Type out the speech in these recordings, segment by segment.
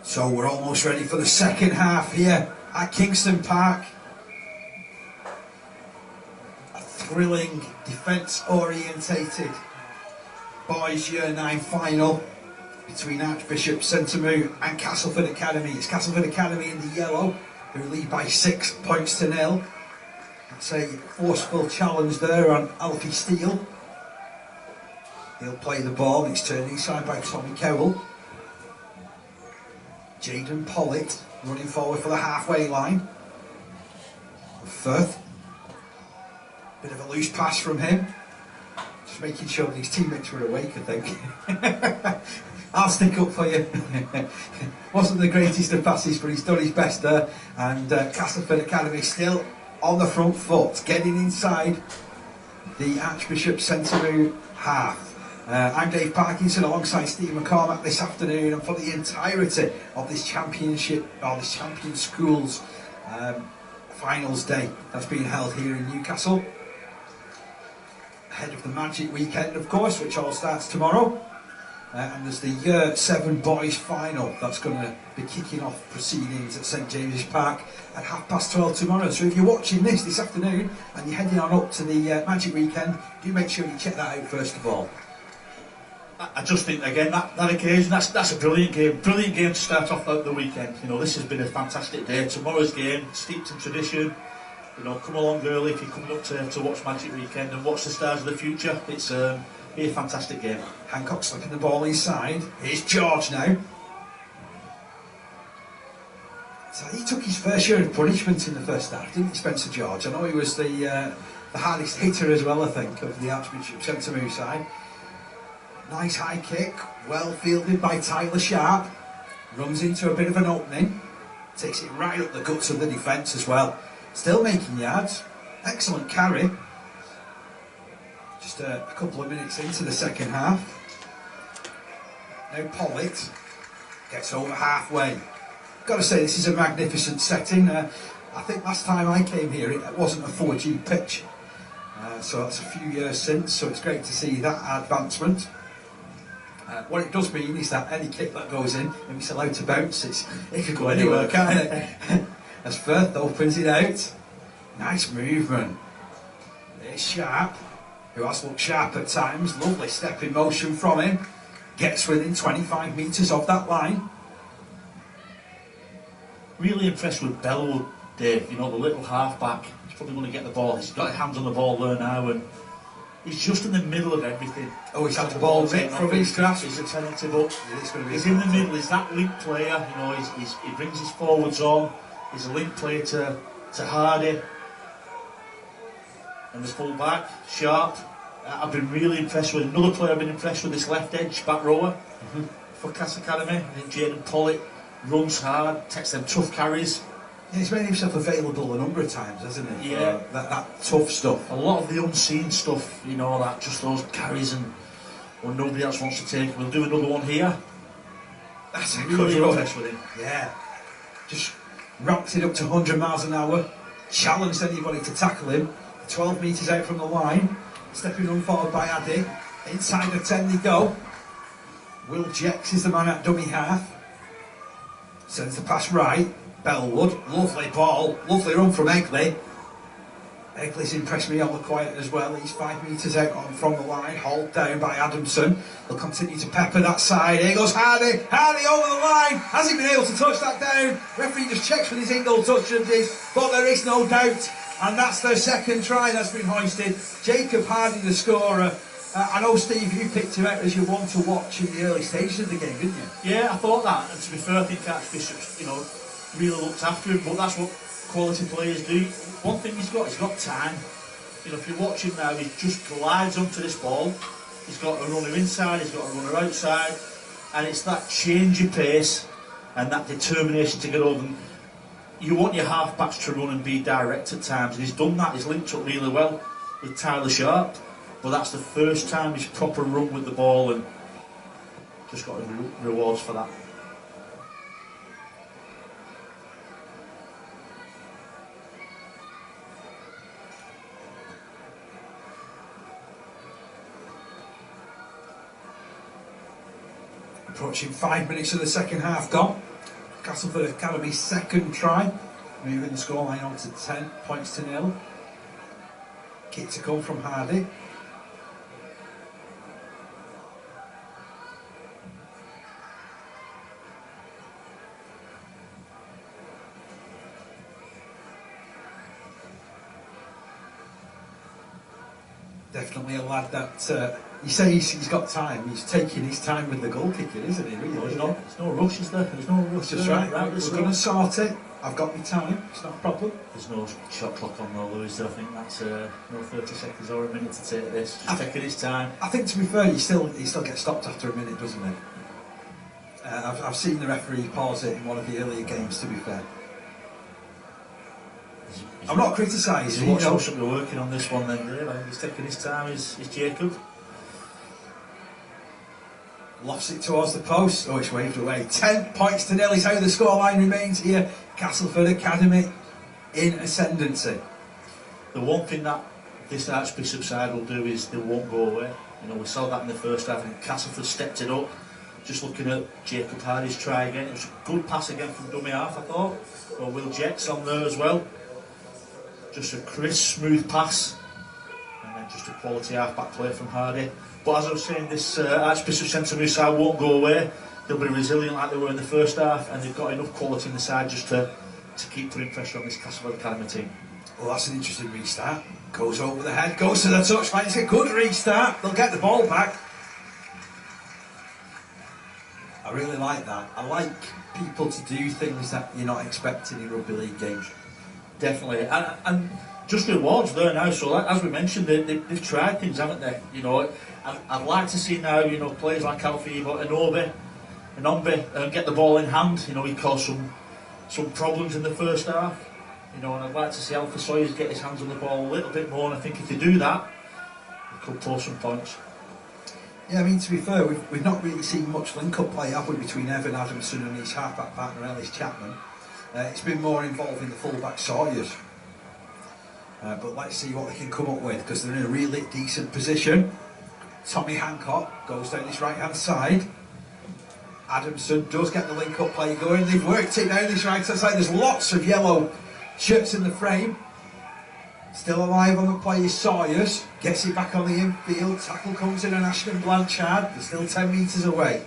So we're almost ready for the second half here at Kingston Park. A thrilling, defence-orientated boys Year 9 final between Archbishop, Sentumu and Castleford Academy. It's Castleford Academy in the yellow, who lead by 6 points to 0. That's a forceful challenge there on Alfie Steele. He'll play the ball. It's turned inside by Tommy Cowell. Jaden Pollitt running forward for the halfway line. Firth. Bit of a loose pass from him. Just making sure that his teammates were awake, I think. I'll stick up for you. Wasn't the greatest of passes, but he's done his best there. And Castleford Academy still on the front foot, getting inside the Archbishop Sentumu half. I'm Dave Parkinson alongside Steve McCormack this afternoon, and for the entirety of this championship, or this champion schools finals day that's being held here in Newcastle. Ahead of the Magic Weekend, of course, which all starts tomorrow. And there's the Year 7 boys final that's going to be kicking off proceedings at St James's Park at 12:30 tomorrow. So if you're watching this afternoon and you're heading on up to the Magic Weekend, do make sure you check that out first of all. I just think, again, that occasion, that's a brilliant game to start off the weekend. You know, this has been a fantastic day. Tomorrow's game, steeped in tradition. You know, come along early if you're coming up to watch Magic Weekend and watch the stars of the future. It's be a fantastic game. Hancock slipping the ball inside. Here's George now. So he took his fair share of punishment in the first half, didn't he, Spencer George? I know he was the hardest hitter as well, I think, of the Archbishop Sentumu side. Nice high kick, well fielded by Tyler Sharp. Runs into a bit of an opening. Takes it right up the guts of the defence as well. Still making yards. Excellent carry. Just a couple of minutes into the second half. Now Pollitt gets over halfway. Got to say, this is a magnificent setting. I think last time I came here it wasn't a 4G pitch. So that's a few years since, so it's great to see that advancement. What it does mean is that any kick that goes in, if it's allowed to bounce, it could go anywhere, can't it? As Firth opens it out. Nice movement. There's Sharp, who has looked sharp at times. Lovely step in motion from him. Gets within 25 metres of that line. Really impressed with Bellwood, Dave. You know, the little half-back. He's probably going to get the ball. He's got his hands on the ball there now, and he's just in the middle of everything. Oh, he's had the ball ripped from his grasp. He's attentive up. He's in the middle. He's that link player. You know, he brings his forwards on. He's a link player to Hardy. And the full back, Sharp. I've been really impressed with another player. I've been impressed with this left edge back rower for Cass Academy. I think Jaden Pollitt runs hard, takes them tough carries. Yeah, he's made himself available a number of times, hasn't he? Yeah, that tough stuff. A lot of the unseen stuff, you know, that just those carries and when nobody else wants to take. We'll do another one here. That's a really good impressed with him. Yeah, just ramped it up to 100 miles an hour. Challenged anybody to tackle him. 12 metres out from the line. Stepping run forward by Addy. Inside the 10 they go. Will Jex is the man at dummy half. Sends the pass right. Bellwood, lovely ball, lovely run from Egley. Egley's impressed me on the quiet as well. He's 5 metres out from the line, hauled down by Adamson. They'll continue to pepper that side. Here goes Hardy, Hardy over the line. Has he been able to touch that down? Referee just checks with his ingle touch and but there is no doubt. And that's their second try that's been hoisted. Jacob Hardy, the scorer. I know, Steve, you picked him out as your one to watch in the early stages of the game, didn't you? Yeah, I thought that. And to be fair, I think Archbishop, you know, really looked after him. But that's what quality players do. One thing he's got time. You know, if you watch him now, he just glides onto this ball. He's got a runner inside, he's got a runner outside. And it's that change of pace and that determination to get over. You want your half-backs to run and be direct at times, and he's done that. He's linked up really well with Tyler Sharp, but that's the first time he's proper run with the ball and just got rewards for that. Approaching 5 minutes of the second half gone. Castleford Academy's second try, moving the scoreline on to 10 points to 0. Kick to come from Hardy. Definitely a lad that you say he's got time. He's taking his time with the goal kicking, isn't he? Really, there's no rush, is there? There's no rush. Just right. We're going to sort it. I've got my time. It's not a problem. There's no shot clock on though, Lewis. I think that's no 30 seconds or a minute to take this. Just taking his time. I think, to be fair, he still gets stopped after a minute, doesn't he? I've seen the referee pause it in one of the earlier games. To be fair. I'm not criticising. He's should be working on this one then, Dave. He's taking his time, is Jacob. Lofts it towards the post. Oh, it's waved away. 10 points to 0 is how the scoreline remains here. Castleford Academy in ascendancy. The one thing that this Archbishop side will do is they won't go away. You know, we saw that in the first half, and Castleford stepped it up. Just looking at Jacob Hardy's try again. It was a good pass again from dummy half, I thought. Well, Will Jets on there as well. Just a crisp, smooth pass, and then just a quality half-back play from Hardy. But as I was saying, this Archbishop Sentumu side won't go away. They'll be resilient like they were in the first half, and they've got enough quality in the side just to keep putting pressure on this Castleford Academy team. Well, that's an interesting restart. Goes over the head, goes to the touchline. It's a good restart. They'll get the ball back. I really like that. I like people to do things that you're not expecting in rugby league games. Definitely, and just rewards there now. So, as we mentioned, they've tried things, haven't they? You know, I'd like to see now, you know, players like Alfie, Anombe get the ball in hand. You know, he caused some problems in the first half. You know, and I'd like to see Alpha Sawyers get his hands on the ball a little bit more. And I think if they do that, they could pull some points. Yeah, I mean, to be fair, we've not really seen much link-up play, have we, between Evan Adamson and his half-back partner Ellis Chapman. It's been more involving the full-back Sawyers. But let's see what they can come up with, because they're in a really decent position. Tommy Hancock goes down his right-hand side. Adamson does get the link-up play going. They've worked it down this right-hand side. There's lots of yellow shirts in the frame. Still alive on the play is Sawyers. Gets it back on the infield. Tackle comes in on Ashton Blanchard. They're still 10 metres away.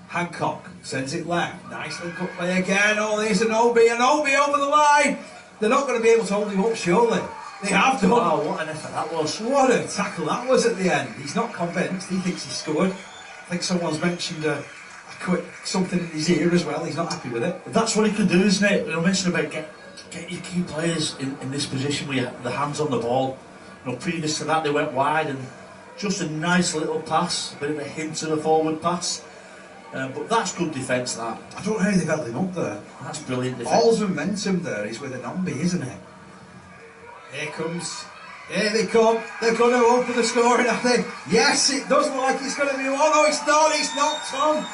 Hancock sends it left. Nice link-up play again. Oh, there's Anombe over the line. They're not going to be able to hold him up, surely. They have done. Wow, what an effort that was. What a tackle that was at the end. He's not convinced. He thinks he scored. I think someone's mentioned a quick something in his ear as well. He's not happy with it. That's what he can do, isn't it? You know, mentioned about get your key players in this position with the hands on the ball. You know, previous to that they went wide, and just a nice little pass, a bit of a hint of a forward pass. But that's good defence, that. I don't know how they've held him up there. That's brilliant defence. All the momentum there is with Anombe, isn't it? Here they come. They're going to open the scoring, I think. Yes, it does look like it's going to be. Oh no, it's not Tom.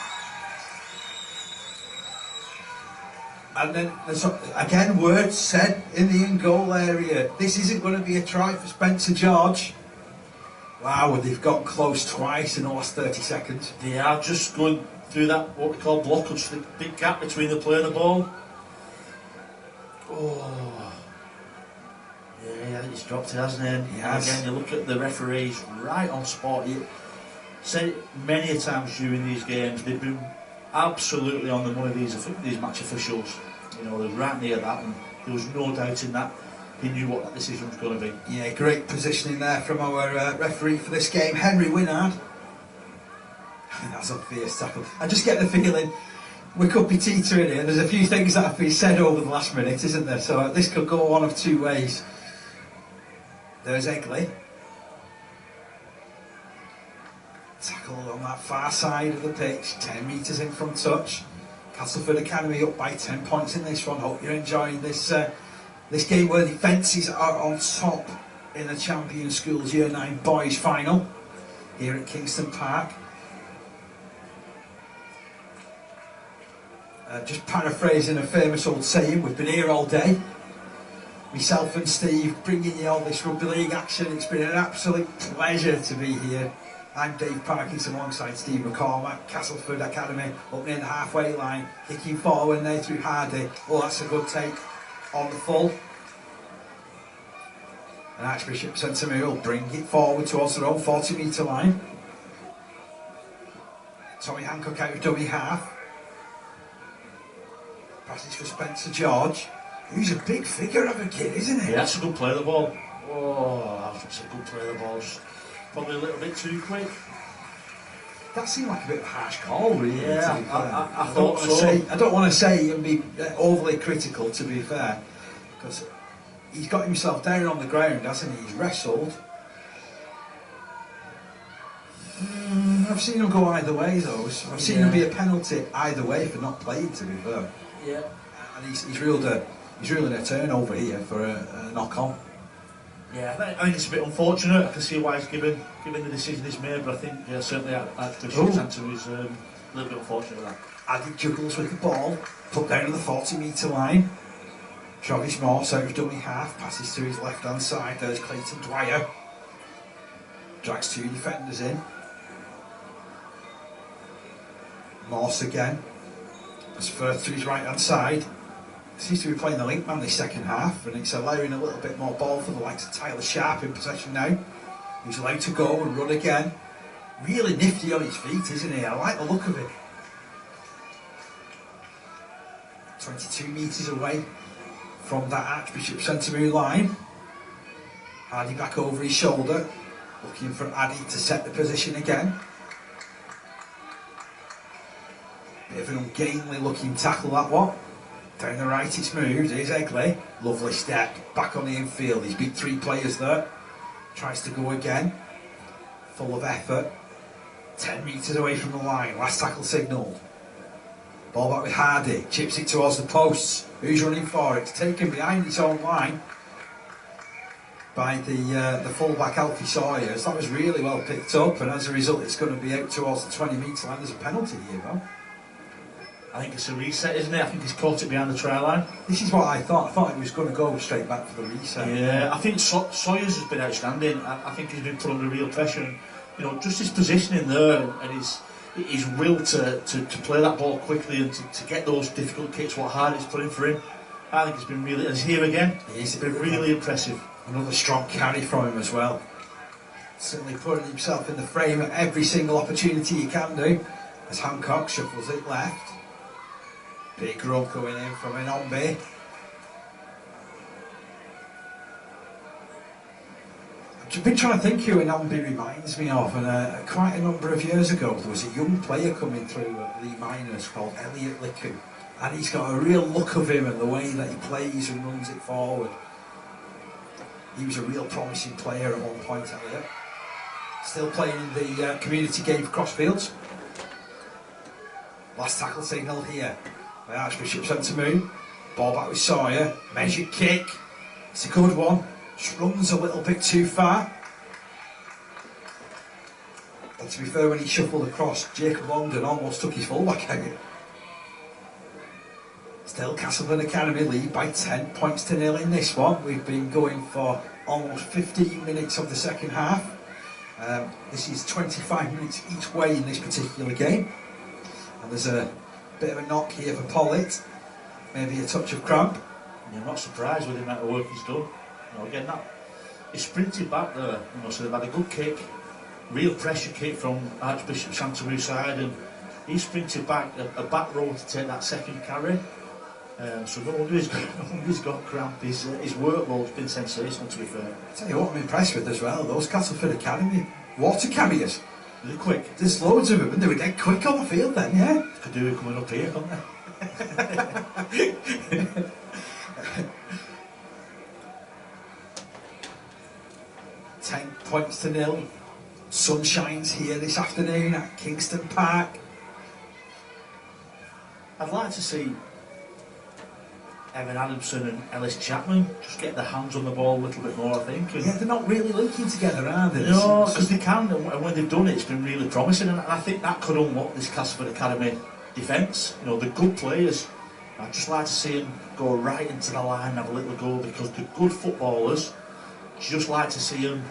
And then there's again words said in the in-goal area. This isn't going to be a try for Spencer George. Wow, they've got close twice in the last 30 seconds. They are just going through that, what we call blockage, the big gap between the player and the ball. Oh. Yeah, he's dropped it, hasn't he? Yes. Again, you look at the referees right on spot. You said it many a times during these games, they've been absolutely on the money, these match officials. You know, they're right near that, and there was no doubt in that. He knew what that decision was going to be. Yeah, great positioning there from our referee for this game, Henry Winard. That's a fierce tackle. I just get the feeling we could be teetering here. There's a few things that have been said over the last minute, isn't there? So this could go one of two ways. There's Egley. Tackle on that far side of the pitch, 10 metres in from touch. Castleford Academy up by 10 points in this one. Hope you're enjoying this this game where the fences are on top in the Champion Schools Year 9 Boys Final here at Kingston Park. Just paraphrasing a famous old saying, we've been here all day. Myself and Steve bringing you all this rugby league action. It's been an absolute pleasure to be here I'm Dave Parkinson alongside Steve McCormack, Castleford Academy, up near the halfway line, kicking forward there through Hardy. Oh, that's a good take on the full. And Archbishop Sentumu will bring it forward towards their own 40-metre line. Tommy Hancock out of dummy half. Passes for Spencer George, who's a big figure of a kid, isn't he? Yeah, that's a good play of the ball. Oh, that's a good play of the ball. Probably a little bit too quick. That seemed like a bit of a harsh call, really. Yeah, I thought so. I don't want to say and be overly critical, to be fair, because he's got himself down on the ground, hasn't he? He's wrestled. I've seen him go either way, though. I've seen him be a penalty either way for not playing, to be fair. Yeah. And he's reeled a turnover here for a knock-on. Yeah, I think it's a bit unfortunate. I can see why he's given the decision he's made, but I think certainly Archbishop Sentumu is a little bit unfortunate with that. Addy juggles with the ball, put down on the 40-metre line. Travis Morse out of dummy half, passes to his left-hand side. There's Clayton Dwyer. Drags two defenders in. Morse again. As Firth to his right-hand side. Seems to be playing the link man this second half, and it's allowing a little bit more ball for the likes of Tyler Sharp in possession now. He's allowed to go and run again. Really nifty on his feet, isn't he? I like the look of it. 22 metres away from that Archbishop Sentumu line. Hardy back over his shoulder, looking for Addy to set the position again. Bit of an ungainly looking tackle, that one. Down the right it's moved, here's Egley. Lovely step, back on the infield. He's beat three players there. Tries to go again. Full of effort. 10 metres away from the line, last tackle signalled. Ball back with Hardy, chips it towards the posts. Who's running for it? It's taken behind its own line by the fullback Alfie Sawyers. That was really well picked up, and as a result it's going to be out towards the 20-metre line. There's a penalty here, though. I think it's a reset, isn't it? I think he's caught it behind the try line. This is what I thought. I thought he was going to go straight back for the reset. Yeah, I think Sawyers has been outstanding. I think he's been put under real pressure, and just his positioning there and his will to play that ball quickly and to get those difficult kicks, what Hardy's putting for him. I think it's been really, and he's here again. He's been really impressive. Another strong carry from him as well. Certainly putting himself in the frame at every single opportunity he can do. As Hancock shuffles it left. Big run coming in from Inombe. I've been trying to think who Inombe reminds me of, and quite a number of years ago there was a young player coming through at Lee Miners called Elliot Liku, and he's got a real look of him and the way that he plays and runs it forward. He was a real promising player at one point, Elliot. Still playing in the community game for Crossfields. Last tackle signal here by Archbishop Sentumu. Ball back with Sawyer. Measured kick. It's a good one. Just runs a little bit too far. And to be fair, when he shuffled across, Jacob Longdon almost took his fullback out. Still Castleford Academy lead by 10 points to 0 in this one. We've been going for almost 15 minutes of the second half. This is 25 minutes each way in this particular game. And there's a bit of a knock here for Pollitt. Maybe a touch of cramp. I'm not surprised with the amount of work he's done. Again, he sprinted back there. So they've had a good kick, real pressure kick from Archbishop Sentumu's side, and he sprinted back a back row to take that second carry. So no wonder he's got cramp. His workload's been sensational, to be fair. I tell you what I'm impressed with as well, those Castleford Academy water carriers. They're quick. There's loads of them, and they were dead quick on the field then, yeah? Could do it coming up here, couldn't they? 10 points to 0. Sun shines here this afternoon at Kingston Park. I'd like to see Evan Adamson and Ellis Chapman just get their hands on the ball a little bit more, I think. Yeah, they're not really linking together, are they? No, because they can, and when they've done it, it's been really promising, and I think that could unlock this Castleford Academy defence. The good players, I'd just like to see them go right into the line and have a little go, because the good footballers, just like to see them,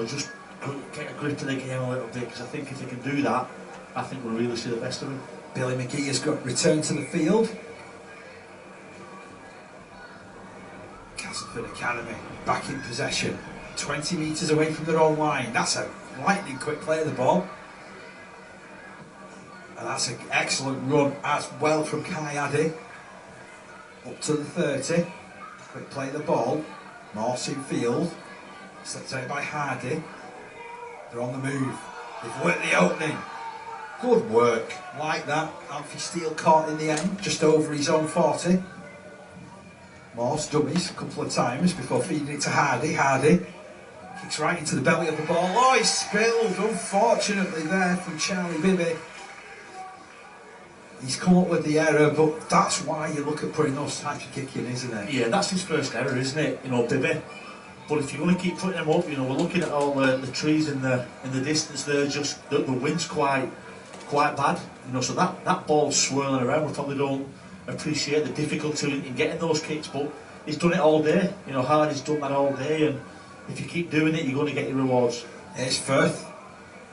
just get a grip of the game a little bit, because I think if they can do that, I think we'll really see the best of him. Billy McGee has got returned to the field. Castleford Academy back in possession, 20 metres away from their own line. That's a lightning quick play of the ball, and that's an excellent run as well from Kai Addy up to the 30. Quick play of the ball. Morse in field, slipped out by Hardy. They're on the move. They've worked the opening. Good work, like that. Alfie Steele caught in the end, just over his own 40. Morse dummies a couple of times before feeding it to Hardy. Hardy kicks right into the belly of the ball. Oh, he's spilled, unfortunately, there from Charlie Bibby. He's come up with the error, but that's why you look at putting those types of kick in, isn't it? Yeah, that's his first error, isn't it? You know, Bibby. But if you're going to keep putting them up, you know, we're looking at all the trees in the distance there. Just the wind's quite bad. You know, so that ball's swirling around. We probably don't appreciate the difficulty in getting those kicks, but he's done it all day. You know, Hardy's done that all day, and if you keep doing it, you're going to get your rewards. Here's Firth,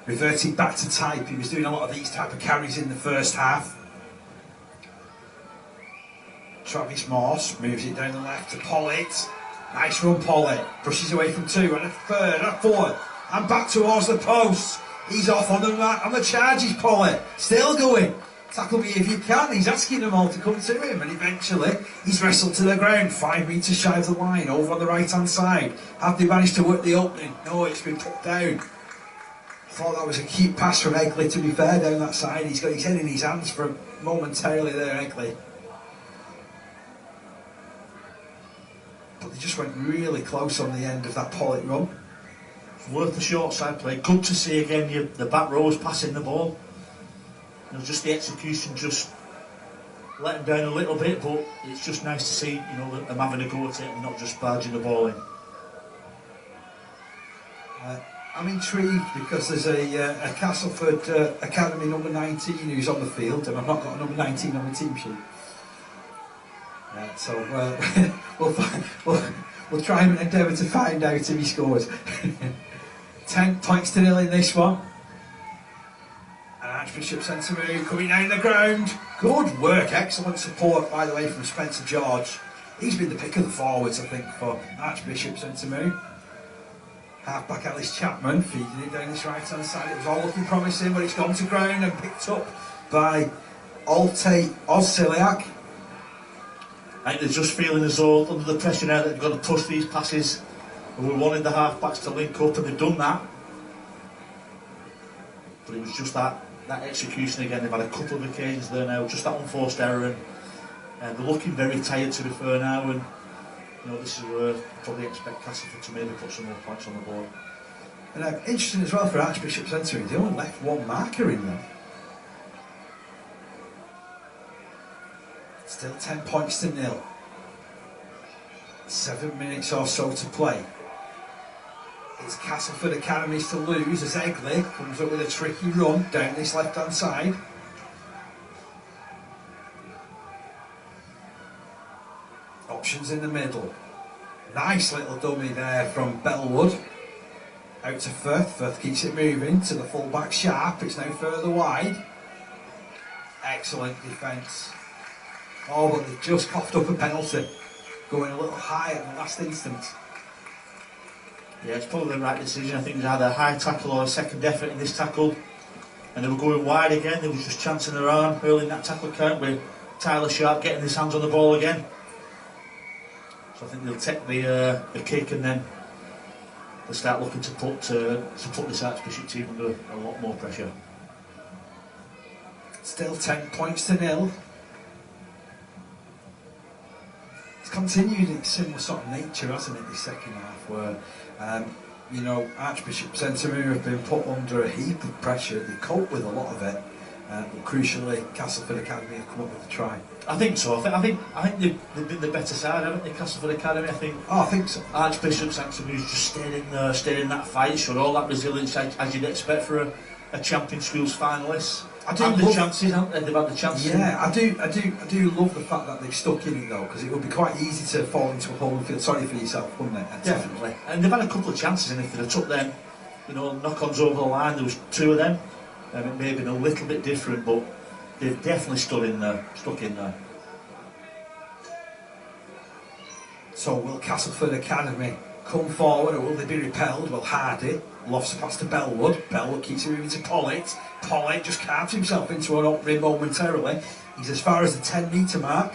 reverting back to type. He was doing a lot of these type of carries in the first half. Travis Morse moves it down the left to Pollitt. Nice run, Pollitt. Brushes away from two, and a third, and a fourth, and back towards the post. He's off on the charges, Pollitt. Still going. Tackle me if you can. He's asking them all to come to him, and eventually he's wrestled to the ground, 5 metres shy of the line, over on the right-hand side. Have they managed to work the opening? No, it's been put down. I thought that was a cute pass from Egley, to be fair, down that side. He's got his head in his hands for momentarily there, Egley. But they just went really close on the end of that Pollitt run. It's worth the short side play. Good to see again the back rows passing the ball. You know, just the execution just let him down a little bit, but it's just nice to see, you know, them having a go at it and not just barging the ball in. I'm intrigued because there's a Castleford Academy number 19 who's on the field, and I've not got a number 19 on my team sheet. So we'll try and endeavour to find out if he scores. 10 points to 0 in this one. And Archbishop Sentumu coming down the ground. Good work, excellent support, by the way, from Spencer George. He's been the pick of the forwards, I think, for Archbishop Sentumu. Halfback Alice Chapman feeding it down this right-hand side. It was all looking promising, but it's gone to ground and picked up by Alte Ozciliak. I think they're just feeling as though under the pressure now that they've got to push these passes, and we wanted the half-backs to link up, and they've done that. But it was just that execution again. They've had a couple of occasions there now, just that unforced error, and they're looking very tired, to be fair now, and you know, this is where I probably expect Castleford to maybe put some more points on the board. And interesting as well for Archbishop Sentumu, they only left one marker in there. Still 10 points to 0. 7 minutes or so to play. It's Castleford Academies to lose as Egley comes up with a tricky run down this left-hand side. Options in the middle. Nice little dummy there from Bellwood. Out to Firth. Firth keeps it moving to the full-back Sharp. It's now further wide. Excellent defence. Oh, but they've just coughed up a penalty, going a little high at the last instant. Yeah, it's probably the right decision. I think they had a high tackle or a second effort in this tackle, and they were going wide again. They were just chancing their arm early in that tackle count with Tyler Sharp getting his hands on the ball again. So I think they'll take the kick, and then they'll start looking to put this Archbishop team under a lot more pressure. Still 10 points to 0. It's continued in similar sort of nature, hasn't it, this second half, where you know, Archbishop Sentumu have been put under a heap of pressure. They cope with a lot of it, but crucially Castleford Academy have come up with a try. I think so. I think they've been the better side, haven't they, Castleford Academy? I think so. Archbishop Sentumu just stayed in that fight, showed all that resilience as you'd expect for a Champion Schools finalist. They've had the chances, haven't they? They've had the chances. Yeah, I do love the fact that they've stuck in it though, because it would be quite easy to fall into a hole and feel sorry for yourself, wouldn't it? Definitely. And they've had a couple of chances, and if they'd have took them, you know, knock-ons over the line. There was 2 of them. It may have been a little bit different, but they've definitely stuck in there. So will Castleford Academy come forward, or will they be repelled? Well, Hardy lofts the pass to Bellwood. Bellwood keeps it moving to Pollitt. Pollitt just carves himself into an opening momentarily. He's as far as the 10-metre mark.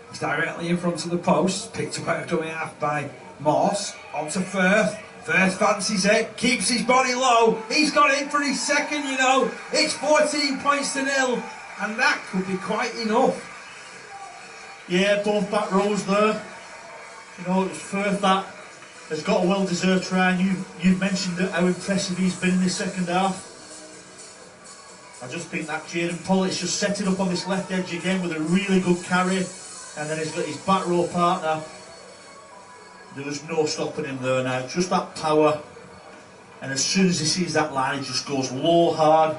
He's directly in front of the post. Picked up out of dummy half by Morse. On to Firth. Firth fancies it. Keeps his body low. He's got in for his second, you know. It's 14 points to 0. And that could be quite enough. Yeah, both back rows there. You know, it's Firth that has got a well-deserved try, and you've mentioned how impressive he's been in the second half. I just think that Jaden Pollitt's just set it up on this left edge again with a really good carry, and then he's got his back row partner. There was no stopping him there now, just that power, and as soon as he sees that line, he just goes low, hard,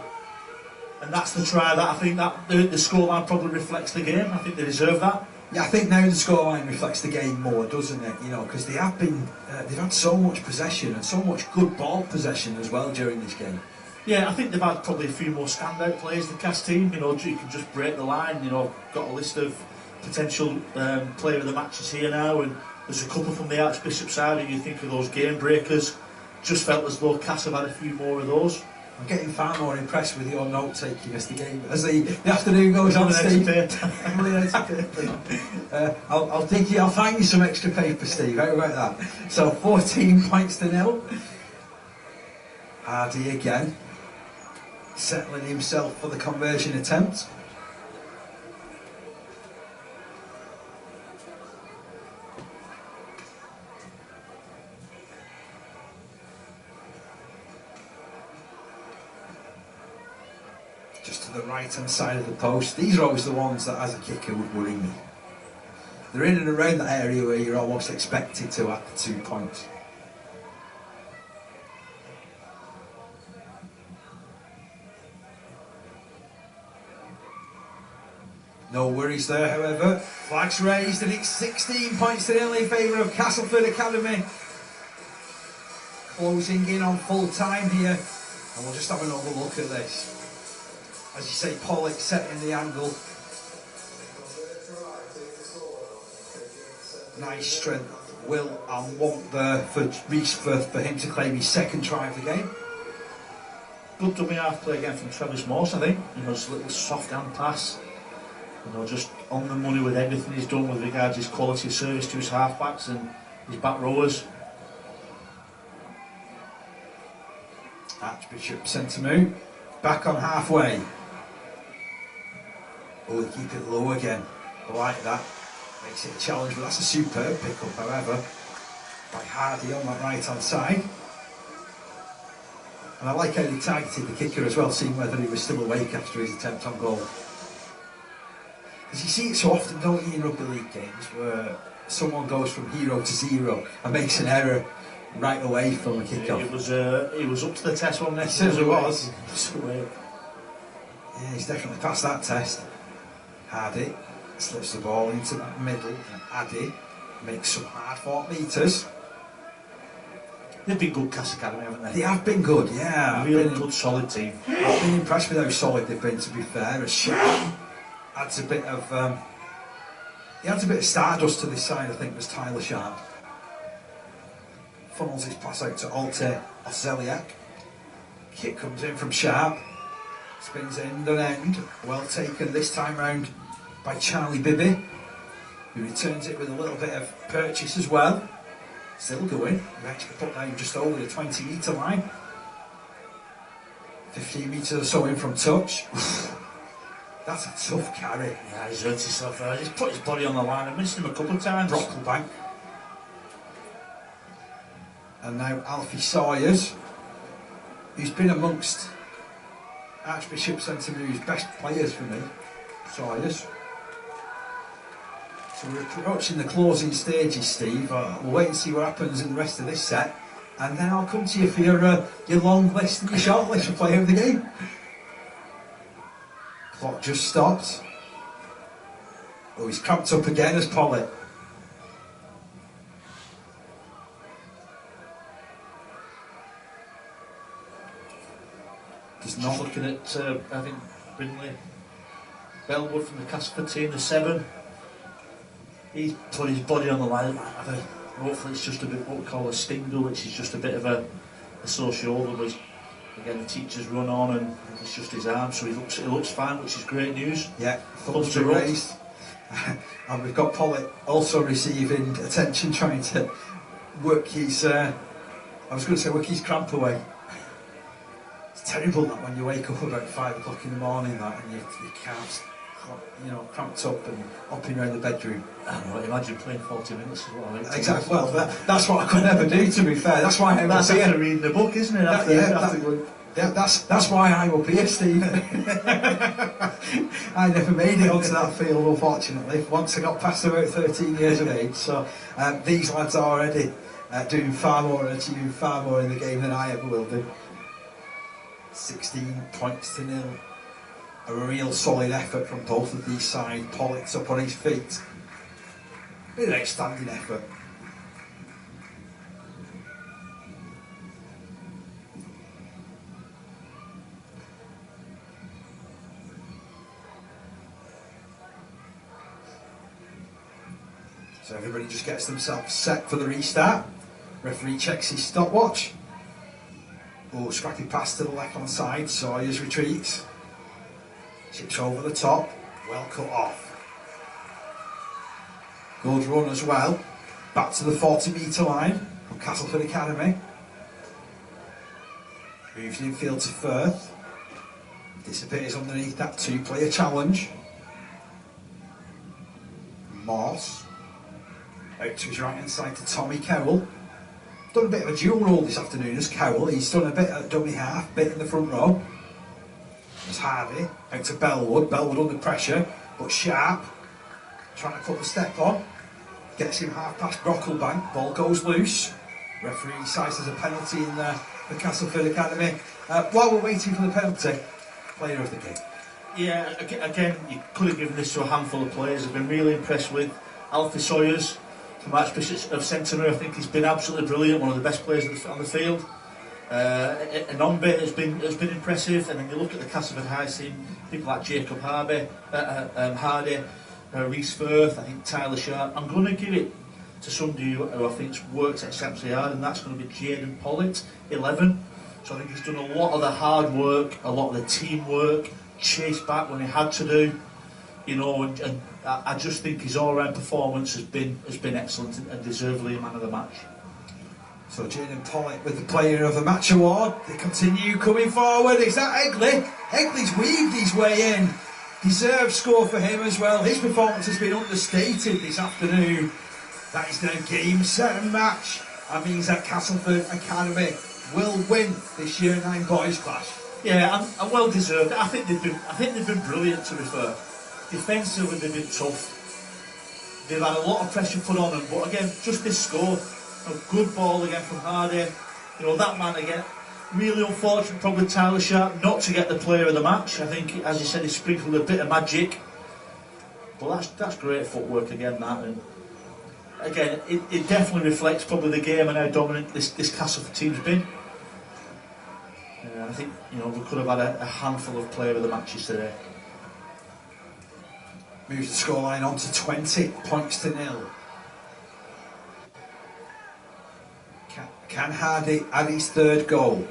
and that's the try that I think that the scoreline probably reflects the game. I think they deserve that. Yeah, I think now the scoreline reflects the game more, doesn't it? You know, because they have been, they've had so much possession and so much good ball possession as well during this game. Yeah, I think they've had probably a few more standout players, the Cas team. You know, you can just break the line. You know, got a list of potential player of the matches here now, and there's a couple from the Archbishop side, and you think of those game breakers. Just felt as though Cas have had a few more of those. I'm getting far more impressed with your note taking as the afternoon goes on, Steve. I'll find you some extra paper, Steve. How about that? So 14 points to 0. Hardy again, settling himself for the conversion attempt. Just to the right hand side of the post. These are always the ones that as a kicker would worry me. They're in and around that area where you're almost expected to at the 2 points. No worries there, however. Flags raised, and it's 16 points to 0 in favour of Castleford Academy. Closing in on full time here, and we'll just have another look at this. As you say, Pollock setting the angle. Nice strength, will and want there for Reese for him to claim his second try of the game. Good dummy half play again from Travis Morse, I think. You know, just a little soft hand pass. You know, just on the money with everything he's done with regards to his quality of service to his halfbacks and his back rowers. Archbishop Sentumu back on halfway. Oh, they keep it low again. I like that. Makes it a challenge, but that's a superb pick-up, however, by Hardy on that right-hand side. And I like how they targeted the kicker as well, seeing whether he was still awake after his attempt on goal. Because you see it so often, don't you, in rugby league games, where someone goes from hero to zero and makes an error right away from a kick-off. He was up to the test, wasn't he? He certainly was. Yeah, he's definitely passed that test. Hardy slips the ball into that middle, and Addy makes some hard-fought metres. They've been good, Cas Academy, haven't they? They have been good, yeah. Really good, solid team. I've been impressed with how solid they've been, to be fair. As Sharp adds a bit of he adds a bit of stardust to this side, I think, was Tyler Sharp. Funnels his pass out to Alte Oseliak. Kick comes in from Sharp. Spins end and end. Well taken this time round by Charlie Bibby, who returns it with a little bit of purchase as well. Still going. We actually put down just over the 20-metre line. 15 metres or so in from touch. That's a tough carry. Yeah, he's hurt himself there. He's put his body on the line. I've missed him a couple of times. Brocklebank. And now Alfie Sawyers, who's been amongst Archbishop Sentumu's best players for me. Sawyers. So we're approaching the closing stages, Steve. We'll wait and see what happens in the rest of this set, and then I'll come to you for your long list and your short list for player of the game. Clock just stopped. Oh, he's cramped up again as Pollitt. He's Just not. looking at, I think, Brindley, Bellwood from the Castleford team, the 7. He's put his body on the line. Hopefully it's just a bit what we call a stingle, which is just a bit of a sociola, which again the teachers run on and it's just his arm, so he looks fine, which is great news. Yeah, thumbs been raised. And we've got Pollitt also receiving attention, trying to work his, I was going to say work his cramp away. It's terrible that when you wake up about 5 o'clock in the morning that and your calves, you know, cramped up and hopping around the bedroom. I don't know, imagine playing 40 minutes is what I like. Exactly, well that's what I could never do, to be fair. That's why I'm that's up after here. reading the book, isn't it? That's why I'm up here, Steve. I never made it onto that field, unfortunately, once I got past about 13 years of age. So these lads are already doing far more and achieving far more in the game than I ever will do. 16 points to 0. A real solid effort from both of these sides. Pollitt's up on his feet. Been an outstanding effort. So everybody just gets themselves set for the restart. Referee checks his stopwatch. Oh, scrappy pass to the left hand side. Sawyers retreats. Chips over the top. Well cut off. Good run as well. Back to the 40-metre line from Castleford Academy. Moves infield to Firth. Disappears underneath that 2-player challenge. Morse. Out to his right hand side to Tommy Cowell. Done a bit of a dual role this afternoon as Cowell. He's done a bit at dummy half, bit in the front row. There's Hardy, out to Bellwood. Bellwood under pressure, but sharp. Trying to put the step on. Gets him half past Brocklebank. Ball goes loose. Referee decides there's a penalty in the Castleford Academy. While we're waiting for the penalty, player of the game. Yeah, again, you could have given this to a handful of players. I've been really impressed with Alfie Sawyers from Archbishop of Sentumu. I think he's been absolutely brilliant, one of the best players on the field. Enombe has been impressive, and then you look at the Castleford High team, people like Jacob Hardy, Rhys Firth, I think Tyler Sharp. I'm going to give it to somebody who I think's worked exceptionally hard, and that's going to be Jaden Pollitt, 11. So I think he's done a lot of the hard work, a lot of the teamwork, chased back when he had to do, you know, and I just think his all-round performance has been excellent and deservedly a man of the match. So Jaden Pollitt with the Player of the Match award. They continue coming forward. Is that Egley? Egley's weaved his way in. Deserved score for him as well. His performance has been understated this afternoon. That is now game 7 match. That means that Castleford Academy will win this Year 9 boys clash. Yeah, and well deserved. I think they've been brilliant, to be fair. Defensively they've been tough. They've had a lot of pressure put on them, but again, just this score. A good ball again from Hardy. You know, that man again, really unfortunate, probably Tyler Sharp, not to get the player of the match. I think, as you said, he sprinkled a bit of magic. But that's great footwork again, that. And again, it definitely reflects probably the game and how dominant this Castleford team's been. I think, you know, we could have had a handful of player of the matches today. Moves the scoreline on to 20 points to 0. Can Hardy add his 3rd goal?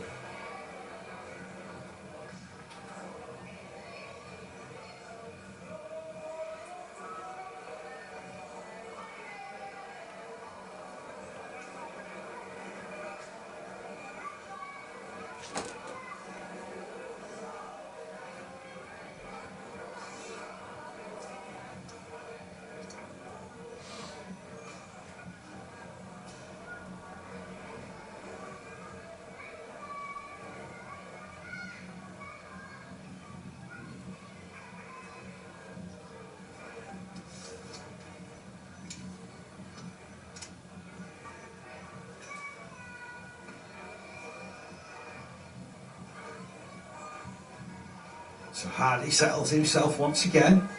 So Hardy settles himself once again.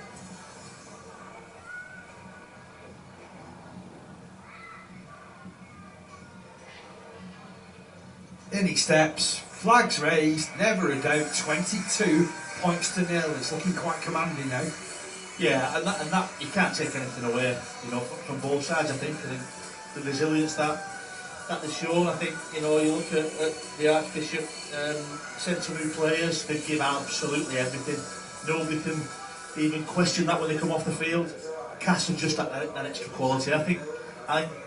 In he steps, Flags raised, never a doubt, 22 points to nil. It's looking quite commanding now. Yeah, and that you can't take anything away, you know, from both sides. I think the resilience that they've shown. I think, you know, you look at the Archbishop Sentumu players, they give absolutely everything. Nobody can even question that when they come off the field. Castle just that extra quality. I think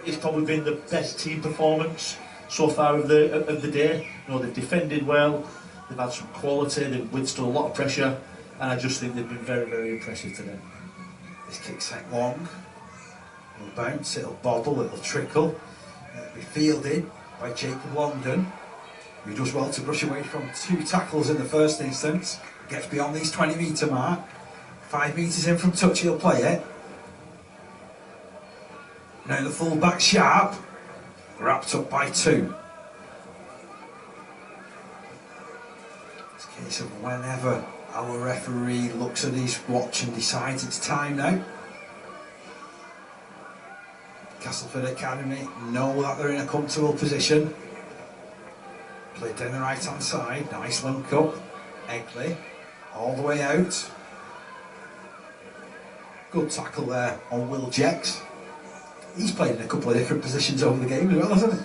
it's probably been the best team performance so far of the day. You know, they've defended well, they've had some quality, they've withstood a lot of pressure, and I just think they've been very, very impressive today. This kick's set long. It'll bounce, it'll bobble, it'll trickle. It'll be fielded by Jacob Longdon, who does well to brush away from 2 tackles in the first instance. Gets beyond these 20-metre mark. 5 metres in from touch, he'll play it. Now the full-back Sharp, wrapped up by 2. It's a case of whenever our referee looks at his watch and decides it's time now. Castleford Academy know that they're in a comfortable position. Played down the right hand side, nice link up. Egley, all the way out. Good tackle there on Will Jex. He's played in a couple of different positions over the game as well, hasn't he?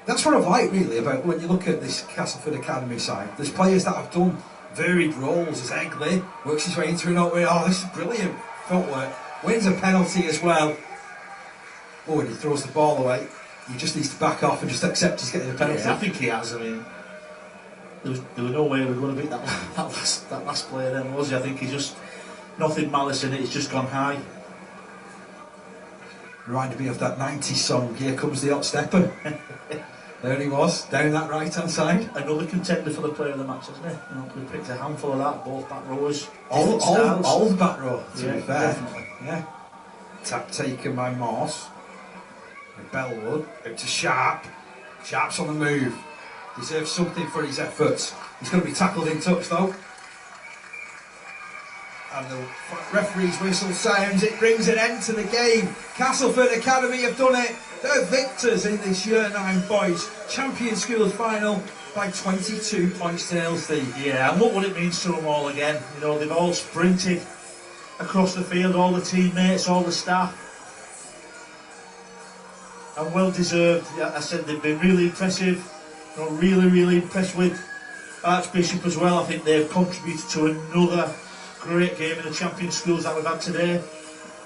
That's what I've liked really about when you look at this Castleford Academy side. There's players that have done varied roles. As Egley works his way into an opening. Oh, this is brilliant footwork. Wins a penalty as well. Oh, and he throws the ball away. He just needs to back off and just accept he's getting a penalty. Yeah, I think he has. I mean, there was no way we were going to beat that last player then, was he? I think he's just nothing malice in it. He's just gone high. Reminded me of that 90s song, Here Comes the Hot Stepper. There he was, down that right hand side. Another contender for the player of the match, isn't he? You know, we picked a handful of that, both back rowers. All the back row, to be fair. Definitely. Yeah. Tap taken by Morse. Bellwood, out to Sharp. Sharp's on the move. Deserves something for his efforts. He's going to be tackled in touch though. And the referee's whistle sounds. It brings an end to the game. Castleford Academy have done it. They're victors in this Year 9 Boys Champion Schools final by 22 points to nil, Steve. Yeah, and look what it means to them all again. You know, they've all sprinted across the field, all the teammates, all the staff. And well deserved. I said they've been really impressive. You know, really impressed with Archbishop as well. I think they've contributed to another great game in the Champion Schools that we've had today.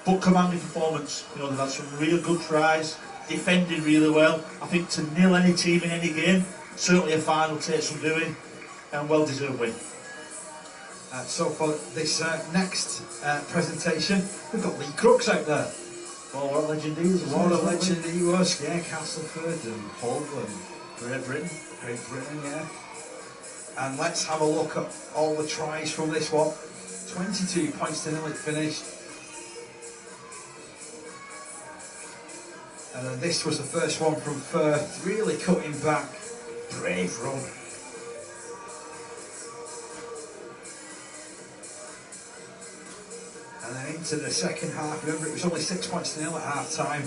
But commanding performance. You know, they've had some real good tries, defended really well. I think to nil any team in any game, certainly a final takes some doing, and well deserved win. So for this next presentation, we've got Lee Crooks out there. Well, what a legend he was. What a legend he was, yeah. Castleford and Hull and Great Britain. Great Britain, yeah. And let's have a look at all the tries from this one. 22 points to nil it finished. And then this was the first one from Firth, really cutting back. Brave run. And then into the second half. Remember, it was only 6 points to nil at half time.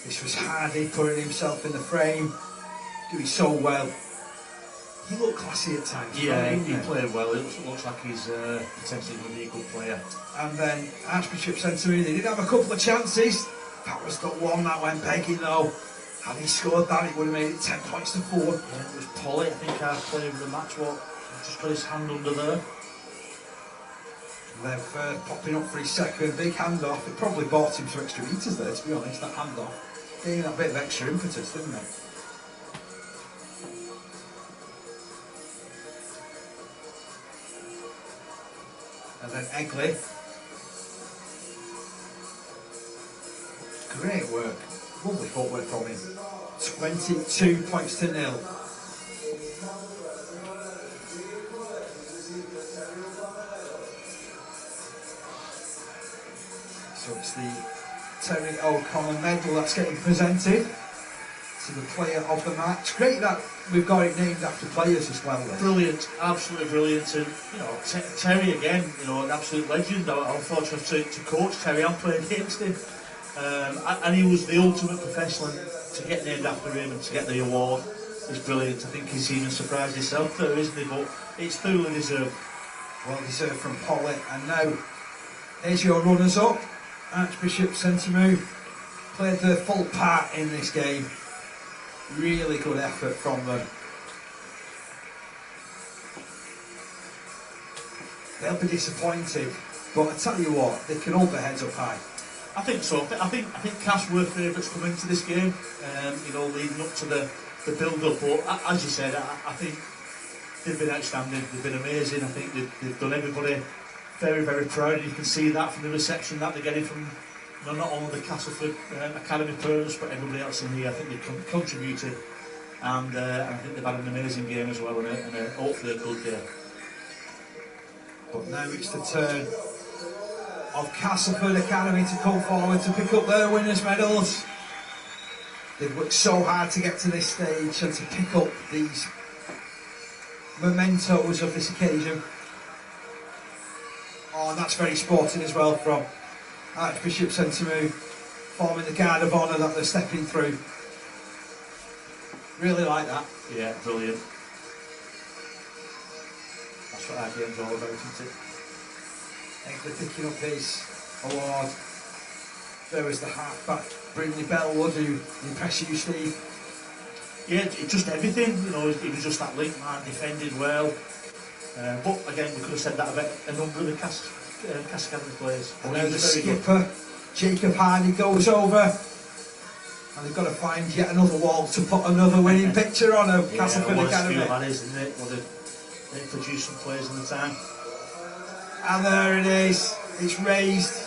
This was Hardy putting himself in the frame, doing so well. He looked classy at times. Yeah, he played well. It looks like he's potentially going to be a good player. And then Archbishop Sentumu, they did have a couple of chances. That was the one that went begging though. Had he scored that, it would have made it 10 points to 4. Yeah, it was Polly, I think, our player of the match. Just got his hand under there. And then Firth popping up for his second, big handoff. It probably bought him some extra metres there, to be honest, that handoff. Gave him that bit of extra impetus, didn't it? And then Egley. Great work. Lovely footwork from him. 22 points to nil. So it's the Terry O'Connor medal that's getting presented to the player of the match. Great that we've got it named after players as well. Then. Brilliant, absolutely brilliant. And you know, Terry again, you know, an absolute legend. I'm fortunate to coach Terry. I'm playing against him, and he was the ultimate professional to get named after him and to get the award. is brilliant. I think he's even surprised himself though, isn't he? But it's thoroughly deserved. Well deserved from Polly. And now, here's your runners-up. Archbishop, Sentumu played their full part in this game. Really good effort from them. They'll be disappointed, but I tell you what, they can hold their heads up high. I think so. I think Cass were favourites coming into this game. You know, leading up to the build-up. But as you said, I think they've been outstanding. They've been amazing. I think they've done everybody very, very proud. You can see that from the reception that they're getting from, you know, not only the Castleford Academy parents, but everybody else in here. I think they've contributed, and I think they've had an amazing game as well, and hopefully a good day. But now it's the turn of Castleford Academy to come forward to pick up their winners' medals. They've worked so hard to get to this stage and to pick up these mementos of this occasion. Oh, and that's very sporting as well from Archbishop Sentumu, forming the guard of honour that they're stepping through. Really like that. Yeah, brilliant. That's what our game's all about, isn't it? Eggley picking up his award. There was the halfback, Brindley Bellwood, who impressed you, Steve. Yeah, just everything, you know, he was just that link man, defended well. But again, we could have said that about a number of the Cass Academy players. And now the skipper, Jacob Hardy, goes over. And they've got to find yet another wall to put another winning picture on of Castleford Academy. That is, isn't it? Well, they produced some players in the time. And there it is, it's raised.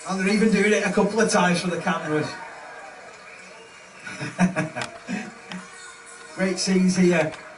And they're even doing it a couple of times for the cameras. Great scenes here